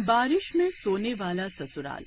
बारिश में सोने वाला ससुराल।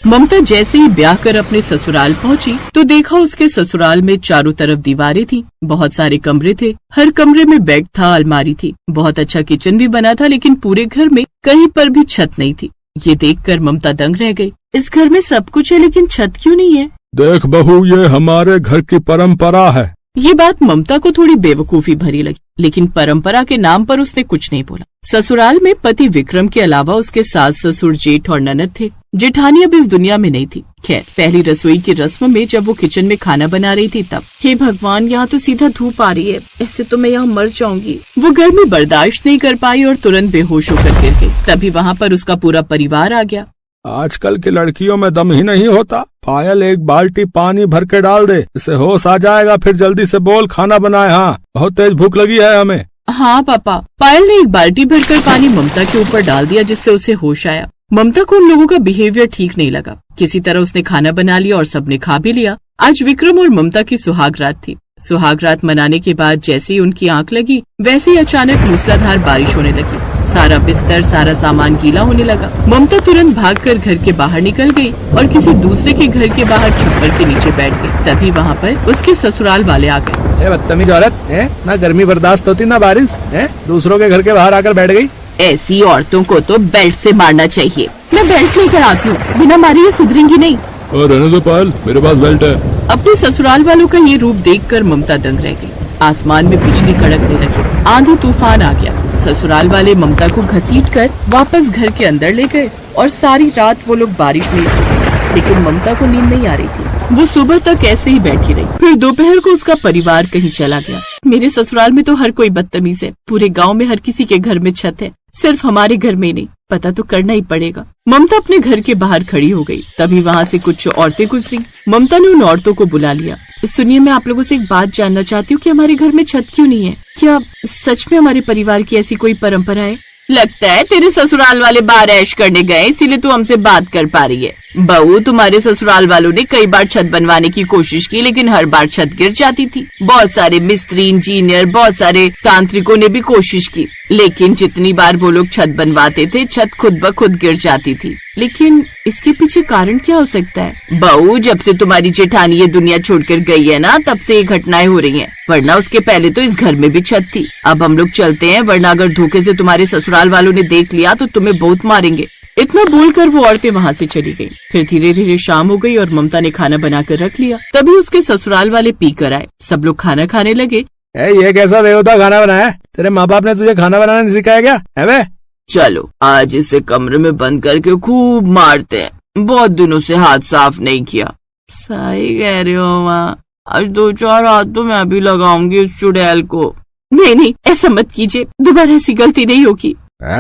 ममता जैसे ही ब्याह कर अपने ससुराल पहुंची तो देखा उसके ससुराल में चारों तरफ दीवारें थी, बहुत सारे कमरे थे, हर कमरे में बेड था, अलमारी थी, बहुत अच्छा किचन भी बना था, लेकिन पूरे घर में कहीं पर भी छत नहीं थी। ये देखकर ममता दंग रह गई। इस घर में सब कुछ है लेकिन छत क्यों नहीं है? देख बहू, ये हमारे घर की परंपरा है। ये बात ममता को थोड़ी बेवकूफी भरी लगी, लेकिन परंपरा के नाम पर उसने कुछ नहीं बोला। ससुराल में पति विक्रम के अलावा उसके सास ससुर जेठ और ननद थे। जेठानी अब इस दुनिया में नहीं थी। खैर, पहली रसोई की रस्म में जब वो किचन में खाना बना रही थी तब, हे भगवान, यहाँ तो सीधा धूप आ रही है, ऐसे तो मैं यहाँ मर जाऊंगी। वो गर्मी बर्दाश्त नहीं कर पाई और तुरंत बेहोश होकर गिर गई। तभी वहाँ पर उसका पूरा परिवार आ गया। आजकल की लड़कियों में दम ही नहीं होता। पायल, एक बाल्टी पानी भर के डाल दे, इससे होश आ जाएगा, फिर जल्दी से बोल खाना बनाए। हाँ, बहुत तेज भूख लगी है हमें। हाँ पापा। पायल ने एक बाल्टी भरकर पानी ममता के ऊपर डाल दिया, जिससे उसे होश आया। ममता को उन लोगों का बिहेवियर ठीक नहीं लगा। किसी तरह उसने खाना बना लिया और सबने खा भी लिया। आज विक्रम और ममता की सुहाग रात थी। सुहाग रात मनाने के बाद जैसे ही उनकी आंख लगी, वैसे ही अचानक मूसलाधार बारिश होने लगी। सारा बिस्तर, सारा सामान गीला होने लगा। ममता तुरंत भागकर घर के बाहर निकल गई और किसी दूसरे के घर के बाहर छप्पर के नीचे बैठ गई। तभी वहाँ पर उसके ससुराल वाले आ गए। बदतमीज औरत है, ना गर्मी बर्दाश्त होती ना बारिश है, दूसरों के घर के बाहर आकर बैठ गई। ऐसी औरतों को तो बेल्ट से मारना चाहिए। मैं बेल्ट लेकर आती हूँ, बिना मारे ये सुधरेंगी नहीं। रहने दो पायल, मेरे पास बेल्ट है। अपने ससुराल वालों का ये रूप देखकर ममता दंग रह गई। आसमान में बिजली कड़कने लगी, आंधी तूफान आ गया। ससुराल वाले ममता को घसीटकर वापस घर के अंदर ले गए और सारी रात वो लोग बारिश में सोए। लेकिन ममता को नींद नहीं आ रही थी। वो सुबह तक ऐसे ही बैठी रही। फिर दोपहर को उसका परिवार कहीं चला गया। मेरे ससुराल में तो हर कोई बदतमीज है। पूरे गांव में हर किसी के घर में छत है, सिर्फ हमारे घर में नहीं। पता तो करना ही पड़ेगा। ममता अपने घर के बाहर खड़ी हो गई। तभी वहाँ से कुछ औरतें गुजरी। ममता ने उन औरतों को बुला लिया। सुनिए, मैं आप लोगों से एक बात जानना चाहती हूँ कि हमारे घर में छत क्यों नहीं है? क्या सच में हमारे परिवार की ऐसी कोई परंपरा है? लगता है तेरे ससुराल वाले बाहर ऐश करने गए, इसीलिए तू हमसे बात कर पा रही है। बहू, तुम्हारे ससुराल वालों ने कई बार छत बनवाने की कोशिश की, लेकिन हर बार छत गिर जाती थी। बहुत सारे मिस्त्री, इंजीनियर, बहुत सारे तांत्रिकों ने भी कोशिश की, लेकिन जितनी बार वो लोग छत बनवाते थे, छत खुद ब खुद गिर जाती थी। लेकिन इसके पीछे कारण क्या हो सकता है? बहू, जब से तुम्हारी जेठानी ये दुनिया छोड़कर गई है ना, तब से ये घटनाएं हो रही हैं। वरना उसके पहले तो इस घर में भी छत थी। अब हम लोग चलते हैं, वरना अगर धोखे से तुम्हारे ससुराल वालों ने देख लिया तो तुम्हें बहुत मारेंगे। इतना बोलकर वो औरतें वहाँ से चली गयी। फिर धीरे धीरे शाम हो गई और ममता ने खाना बनाकर रख लिया। तभी उसके ससुराल वाले पी कर आए। सब लोग खाना खाने लगे। ये कैसा बेहुदा खाना बनाया? तेरे माँ बाप ने तुझे खाना बनाना नहीं सिखाया क्या? है बे? चलो आज इसे कमरे में बंद करके खूब मारते हैं, बहुत दिनों से हाथ साफ नहीं किया। सही कह रही हो माँ, आज 2-4 हाथ तो मैं भी लगाऊंगी उस चुड़ैल को। नहीं, ऐसा मत कीजिए, दोबारा ऐसी गलती नहीं होगी।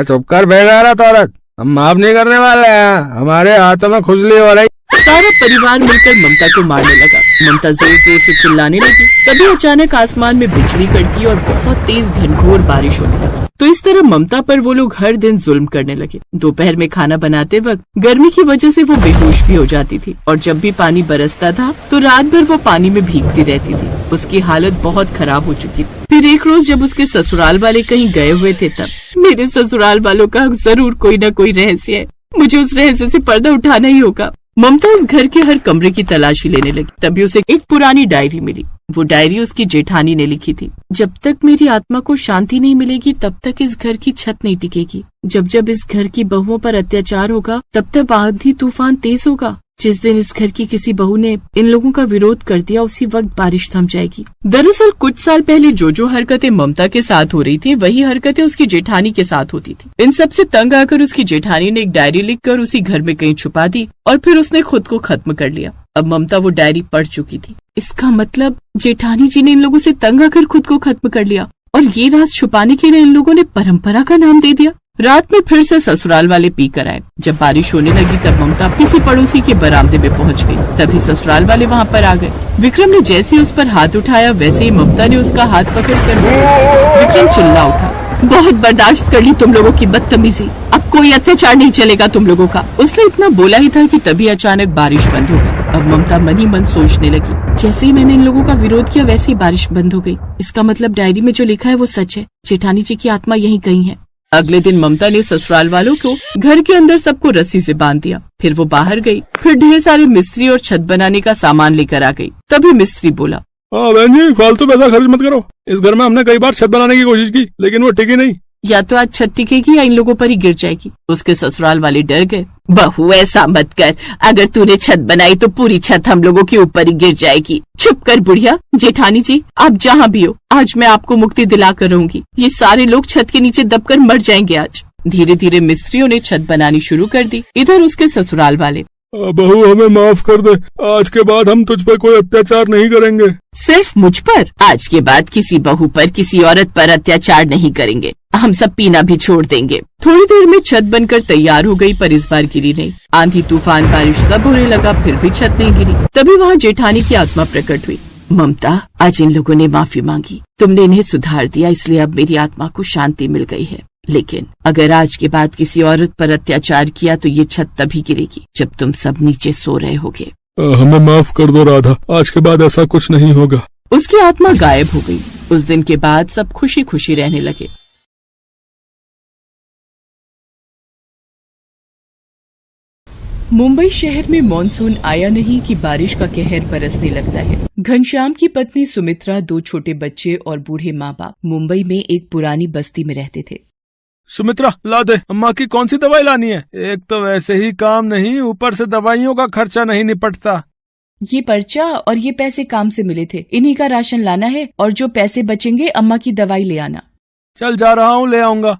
चुप कर बेगारा औरत, हम माफ नहीं करने वाले हैं, हमारे हाथों में खुजली हो रही। सारा परिवार मिलकर ममता को मारने लगा। ममता जोर जोर से चिल्लाने लगी। तभी अचानक आसमान में बिजली कड़की और बहुत तेज घनघोर बारिश होने लगी। तो इस तरह ममता पर वो लोग हर दिन जुल्म करने लगे। दोपहर में खाना बनाते वक्त गर्मी की वजह से वो बेहोश भी हो जाती थी, और जब भी पानी बरसता था तो रात भर वो पानी में भीगती रहती थी। उसकी हालत बहुत खराब हो चुकी थी। फिर एक रोज जब उसके ससुराल वाले कहीं गए हुए थे, तब मेरे ससुराल वालों का जरूर कोई न कोई रहस्य है, मुझे उस रहस्य से पर्दा उठाना ही होगा। ममता उस घर के हर कमरे की तलाशी लेने लगी। तभी उसे एक पुरानी डायरी मिली। वो डायरी उसकी जेठानी ने लिखी थी। जब तक मेरी आत्मा को शांति नहीं मिलेगी, तब तक इस घर की छत नहीं टिकेगी। जब जब इस घर की बहुओं पर अत्याचार होगा, तब तक आंधी तूफान तेज होगा। जिस दिन इस घर की किसी बहू ने इन लोगों का विरोध कर दिया, उसी वक्त बारिश थम जाएगी। दरअसल कुछ साल पहले जो हरकतें ममता के साथ हो रही थी, वही हरकतें उसकी जेठानी के साथ होती थी। इन सब से तंग आकर उसकी जेठानी ने एक डायरी लिखकर उसी घर में कहीं छुपा दी और फिर उसने खुद को खत्म कर लिया। अब ममता वो डायरी पढ़ चुकी थी। इसका मतलब जेठानी जी ने इन लोगों से तंग आकर खुद को खत्म कर लिया, और ये राज छुपाने के लिए इन लोगों ने परंपरा का नाम दे दिया। रात में फिर से ससुराल वाले पी कर आए। जब बारिश होने लगी तब ममता किसी पड़ोसी के बरामदे में पहुंच गई। तभी ससुराल वाले वहां पर आ गए। विक्रम ने जैसे ही उस पर हाथ उठाया, वैसे ही ममता ने उसका हाथ पकड़कर विक्रम चिल्ला उठा, बहुत बर्दाश्त कर ली तुम लोगों की बदतमीजी, अब कोई अत्याचार नहीं चलेगा तुम लोगों का। उसने इतना बोला ही था कि तभी अचानक बारिश बंद हो गई अब ममता मन ही मन सोचने लगी, जैसे ही मैंने इन लोगों का विरोध किया वैसे ही बारिश बंद हो गई। इसका मतलब डायरी में जो लिखा है वो सच है, जेठानी जी की आत्मा यहीं कहीं है। अगले दिन ममता ने ससुराल वालों को घर के अंदर सबको रस्सी से बांध दिया। फिर वो बाहर गई, फिर ढेर सारे मिस्त्री और छत बनाने का सामान लेकर आ गई। तभी मिस्त्री बोला, हाँ बहन जी, फालतू पैसा खर्च मत करो। इस घर में हमने कई बार छत बनाने की कोशिश की, लेकिन वो टिकी नहीं। या तो आज छत टिकेगी या इन लोगों पर ही गिर जाएगी। उसके ससुराल वाले डर गए। बहू ऐसा मत कर, अगर तूने छत बनाई तो पूरी छत हम लोगों के ऊपर ही गिर जाएगी। चुप कर बुढ़िया। जेठानी जी आप जहाँ भी हो, आज मैं आपको मुक्ति दिला कर रहूंगी। ये सारे लोग छत के नीचे दबकर मर जाएंगे आज। धीरे धीरे मिस्त्रियों ने छत बनानी शुरू कर दी। इधर उसके ससुराल वाले, बहू हमें माफ कर दे, आज के बाद हम तुझ पर कोई अत्याचार नहीं करेंगे। सिर्फ मुझ पर? आज के बाद किसी बहू पर, किसी औरत पर अत्याचार नहीं करेंगे। हम सब पीना भी छोड़ देंगे। थोड़ी देर में छत बनकर तैयार हो गई, पर इस बार गिरी नहीं। आंधी तूफान बारिश सब होने लगा, फिर भी छत नहीं गिरी। तभी वहाँ जेठानी की आत्मा प्रकट हुई। ममता, आज इन लोगों ने माफी मांगी, तुमने इन्हें सुधार दिया, इसलिए अब मेरी आत्मा को शांति मिल गई है। लेकिन अगर आज के बाद किसी औरत पर अत्याचार किया तो ये छत तभी गिरेगी जब तुम सब नीचे सो रहे होगे। हमें माफ कर दो राधा, आज के बाद ऐसा कुछ नहीं होगा। उसकी आत्मा गायब हो गई। उस दिन के बाद सब खुशी खुशी रहने लगे। मुंबई शहर में मॉनसून आया नहीं कि बारिश का कहर बरसने लगता है। घनश्याम की पत्नी सुमित्रा, 2 छोटे बच्चे और बूढ़े माँ बाप मुंबई में एक पुरानी बस्ती में रहते थे। सुमित्रा ला दे, अम्मा की कौन सी दवाई लानी है? एक तो वैसे ही काम नहीं, ऊपर से दवाइयों का खर्चा नहीं निपटता। ये पर्चा और ये पैसे काम से मिले थे, इन्हीं का राशन लाना है और जो पैसे बचेंगे अम्मा की दवाई ले आना। चल जा रहा हूँ, ले आऊंगा।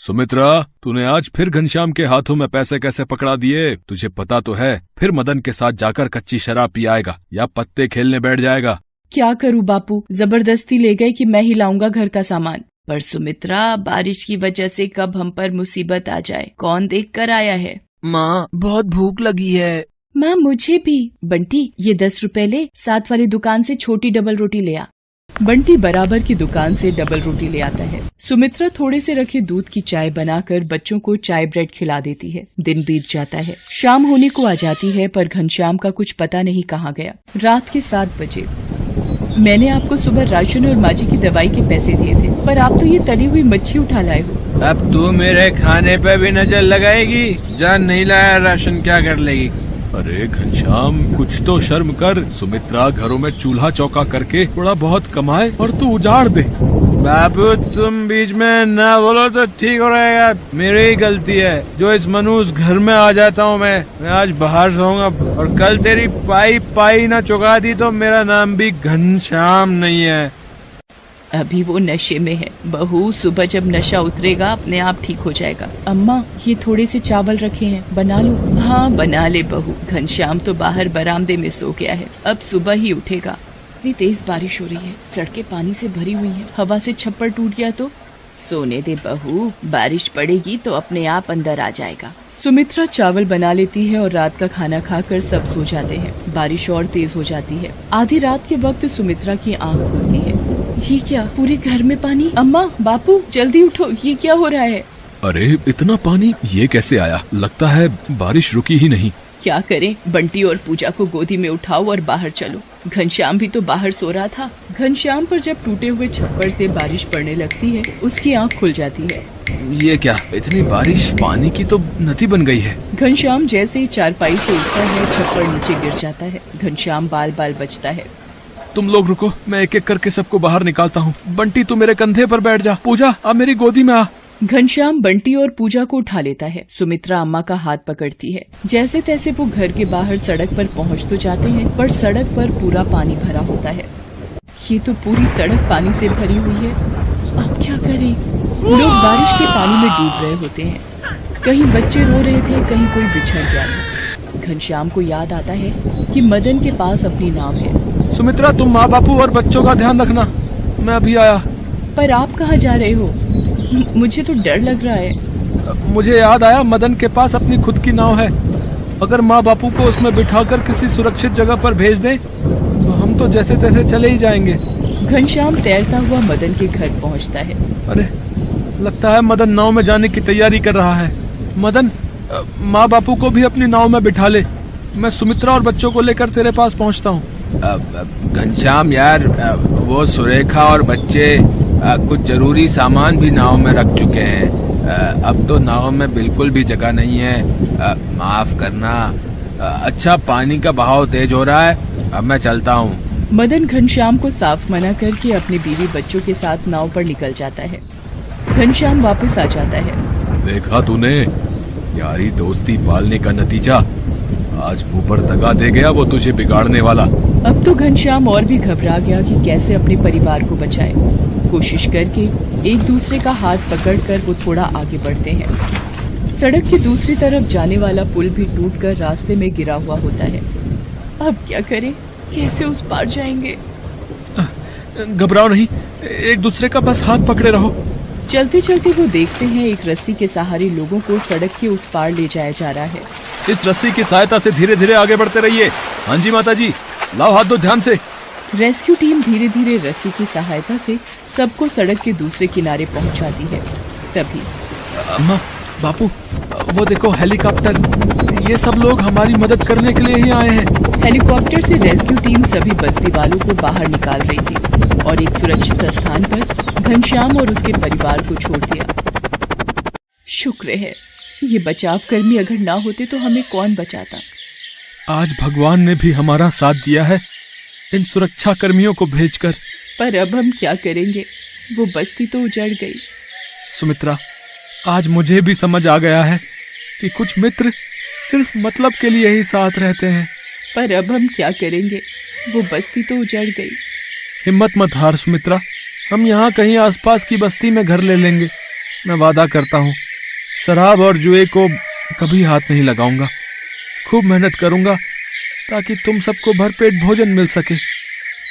सुमित्रा, तूने आज फिर घनश्याम के हाथों में पैसे कैसे पकड़ा दिए? तुझे पता तो है फिर मदन के साथ जाकर कच्ची शराब पी आएगा या पत्ते खेलने बैठ जाएगा। क्या करूँ बापू, जबरदस्ती ले गए कि मैं ही लाऊंगा घर का सामान। पर सुमित्रा, बारिश की वजह से कब हम पर मुसीबत आ जाए, कौन देख कर आया है? माँ, बहुत भूख लगी है। माँ मुझे भी। बंटी, ये 10 रुपए ले, साथ वाली दुकान से छोटी डबल रोटी ले आ। बंटी बराबर की दुकान से डबल रोटी ले आता है। सुमित्रा थोड़े से रखे दूध की चाय बनाकर बच्चों को चाय ब्रेड खिला देती है। दिन बीत जाता है, शाम होने को आ जाती है, पर घनश्याम का कुछ पता नहीं कहाँ गया। रात के 7 बजे। मैंने आपको सुबह राशन और माजी की दवाई के पैसे दिए थे, पर आप तो ये तली हुई मच्छी उठा लाए हो। अब तू मेरे खाने पे भी नजर लगाएगी? जान नहीं लाया राशन क्या कर लेगी? अरे घनश्याम, कुछ तो शर्म कर। सुमित्रा घरों में चूल्हा चौका करके थोड़ा बहुत कमाए और तू उजाड़ दे। बाबू, तुम बीच में ना बोलो तो ठीक हो रहेगा। मेरी ही गलती है जो इस मनुष्य घर में आ जाता हूँ। मैं आज बाहर सोऊंगा, और कल तेरी पाई ना चुका दी तो मेरा नाम भी घनश्याम नहीं है। अभी वो नशे में है। बहू, सुबह जब नशा उतरेगा अपने आप ठीक हो जाएगा। अम्मा, ये थोड़े से चावल रखे हैं, बना लो। हाँ बना ले बहू। घनश्याम तो बाहर बरामदे में सो गया है, अब सुबह ही उठेगा। इतनी तेज बारिश हो रही है, सड़कें पानी से भरी हुई हैं। हवा से छप्पर टूट गया तो? सोने दे बहू, बारिश पड़ेगी तो अपने आप अंदर आ जाएगा। सुमित्रा चावल बना लेती है और रात का खाना खाकर सब सो जाते हैं। बारिश और तेज हो जाती है। आधी रात के वक्त सुमित्रा की आंख खुलती है। ये क्या, पूरे घर में पानी? अम्मा, बापू, जल्दी उठो, ये क्या हो रहा है? अरे इतना पानी ये कैसे आया? लगता है बारिश रुकी ही नहीं। क्या करें, बंटी और पूजा को गोदी में उठाओ और बाहर चलो। घनश्याम भी तो बाहर सो रहा था। घनश्याम पर जब टूटे हुए छप्पर से बारिश पड़ने लगती है, उसकी आंख खुल जाती है। ये क्या, इतनी बारिश, पानी की तो नदी बन गई है। घनश्याम जैसे ही चारपाई से उठता है, छप्पर नीचे गिर जाता है। घनश्याम बाल बाल बचता है। तुम लोग रुको, मैं एक एक करके सबको बाहर निकालता हूँ। बंटी, तू मेरे कंधे पर बैठ जा। पूजा, अब मेरी गोदी में आ। घनश्याम बंटी और पूजा को उठा लेता है। सुमित्रा अम्मा का हाथ पकड़ती है। जैसे तैसे वो घर के बाहर सड़क पर पहुंच तो जाते हैं, पर सड़क पर पूरा पानी भरा होता है। ये तो पूरी सड़क पानी से भरी हुई है। अब क्या करें? लोग बारिश के पानी में डूब रहे होते हैं। कहीं बच्चे रो रहे थे, कहीं कोई बिछड़ गया। घनश्याम को याद आता है कि मदन के पास अपनी नाव है। सुमित्रा, तुम माँ बापू और बच्चों का ध्यान रखना, मैं अभी आया। पर आप कहाँ जा रहे हो? मुझे तो डर लग रहा है। मुझे याद आया, मदन के पास अपनी खुद की नाव है। अगर माँ बापू को उसमें बिठाकर किसी सुरक्षित जगह पर भेज दें तो हम तो जैसे तैसे चले ही जाएंगे। घनश्याम तैरता हुआ मदन के घर पहुंचता है। अरे, लगता है मदन नाव में जाने की तैयारी कर रहा है। मदन, माँ बापू को भी अपनी नाव में बिठा ले। मैं सुमित्रा और बच्चों को लेकर तेरे पास पहुंचता हूँ। घनश्याम यार, वो सुरेखा और बच्चे कुछ जरूरी सामान भी नाव में रख चुके हैं। अब तो नाव में बिल्कुल भी जगह नहीं है। माफ करना। अच्छा, पानी का बहाव तेज हो रहा है, अब मैं चलता हूँ। मदन घनश्याम को साफ मना करके अपनी बीवी बच्चों के साथ नाव पर निकल जाता है। घनश्याम वापस आ जाता है। देखा तूने, यारी दोस्ती पालने का नतीजा। आज मुंह पर दगा दे गया वो तुझे बिगाड़ने वाला। अब तो घनश्याम और भी घबरा गया कि कैसे अपने परिवार को बचाए। कोशिश करके एक दूसरे का हाथ पकड़कर वो थोड़ा आगे बढ़ते हैं। सड़क की दूसरी तरफ जाने वाला पुल भी टूटकर रास्ते में गिरा हुआ होता है। अब क्या करें, कैसे उस पार जाएंगे? घबराओ नहीं, एक दूसरे का बस हाथ पकड़े रहो। चलते चलते वो देखते हैं एक रस्सी के सहारे लोगों को सड़क के उस पार ले जाया जा रहा है। इस रस्सी की सहायता से धीरे धीरे आगे बढ़ते रहिए। हाँ जी माता जी, लाओ हाथ दो ध्यान से। रेस्क्यू टीम धीरे धीरे रस्सी की सहायता से सबको सड़क के दूसरे किनारे पहुंचाती है। तभी अम्मा, बापू, वो देखो हेलीकॉप्टर। ये सब लोग हमारी मदद करने के लिए ही आए हैं। हेलीकॉप्टर से रेस्क्यू टीम सभी बस्ती वालों को बाहर निकाल रही थी और एक सुरक्षित स्थान पर घनश्याम और उसके परिवार को छोड़ दिया। शुक्र है, ये बचाव कर्मी अगर ना होते तो हमें कौन बचाता। आज भगवान ने भी हमारा साथ दिया है इन सुरक्षा कर्मियों को भेजकर। पर अब हम क्या करेंगे, वो बस्ती तो उजड़ गई। सुमित्रा, आज मुझे भी समझ आ गया है कि कुछ मित्र सिर्फ मतलब के लिए ही साथ रहते हैं। पर अब हम क्या करेंगे, वो बस्ती तो उजड़ गई। हिम्मत मत हार सुमित्रा, हम यहाँ कहीं आसपास की बस्ती में घर ले लेंगे। मैं वादा करता हूँ, शराब और जुए को कभी हाथ नहीं लगाऊंगा। खूब मेहनत करूंगा ताकि तुम सबको भरपेट भोजन मिल सके।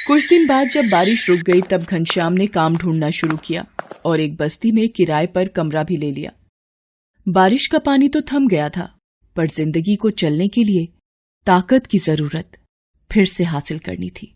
कुछ दिन बाद जब बारिश रुक गई तब घनश्याम ने काम ढूंढना शुरू किया और एक बस्ती में किराए पर कमरा भी ले लिया। बारिश का पानी तो थम गया था, पर जिंदगी को चलने के लिए ताकत की जरूरत फिर से हासिल करनी थी।